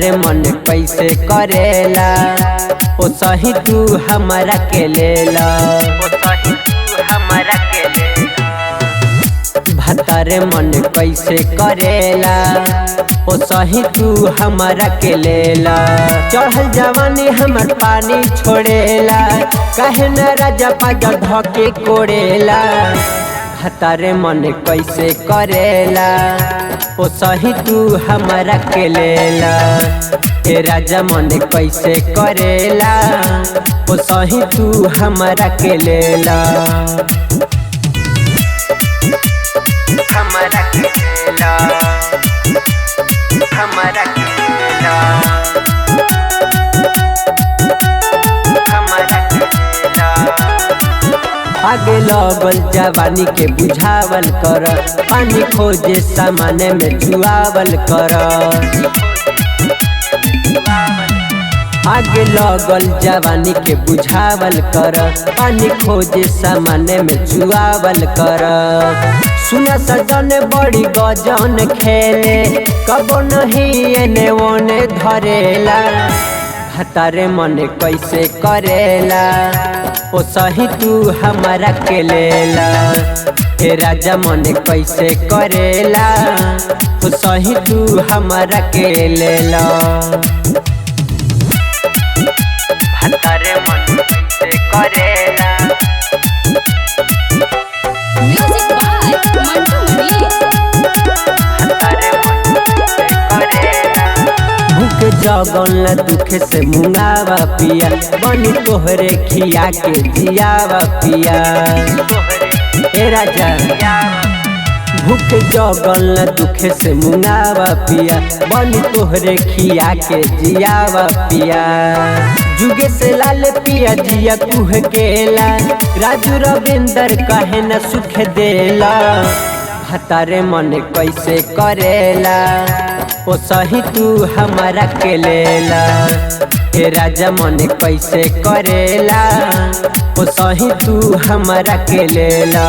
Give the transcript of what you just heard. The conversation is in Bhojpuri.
भतारे मन कैसे करेला ओ सही तू हमरा के लेला, ओ सही तू हमरा के लेला। भतारे मन कैसे करेला ओ सही तू हमरा के लेला। चढ़ल जवानी हमर पानी छोड़ेला, काहे न राजा पाजा धके कोड़ेला। भतारे मन कैसे करेला ओ सही तू हमरा के लेला। ए राजा मन कैसे करेला ओ सही तू हमरा के लेला, हमरा के लेला, हमरा के लेला, हमरा के लेला। आगे लगल जवानी के बुझावल कर, पानी खोजे सामाने में जुआवल कर। आगे लगल जवानी के बुझावल कर, पानी खोजे सामाने में जुआवल कर। सुना सजन बड़ी गजन खेले, कबो नहीं एने ओने धरेला। भतारे मन कैसे करेला ओ सही तू हमरा के लेला। ए राजा मन कैसे करेला ओ सही तू हमरा के लेला। भतारे मन कैसे करेला, म्यूजिक बाय मंटू मनीष। भतारे मन कैसे करेला। भूख जगल दुख से मुंगावा पिया, बनी तोहरे खिया के जियावा पिया। ए राजा भूख जगल दुख से मुंगावा पिया, बनी तोहरे खिया के जियावा पिया। जुगे से लाल पिया जिया कुह गेला, राजू रविंदर कहे न सुख देला। भतारे मन कैसे करेला ओ सही तू हमरा के लेला। ए राजा मन कैसे करेला ओ सही तू हमरा के लेला।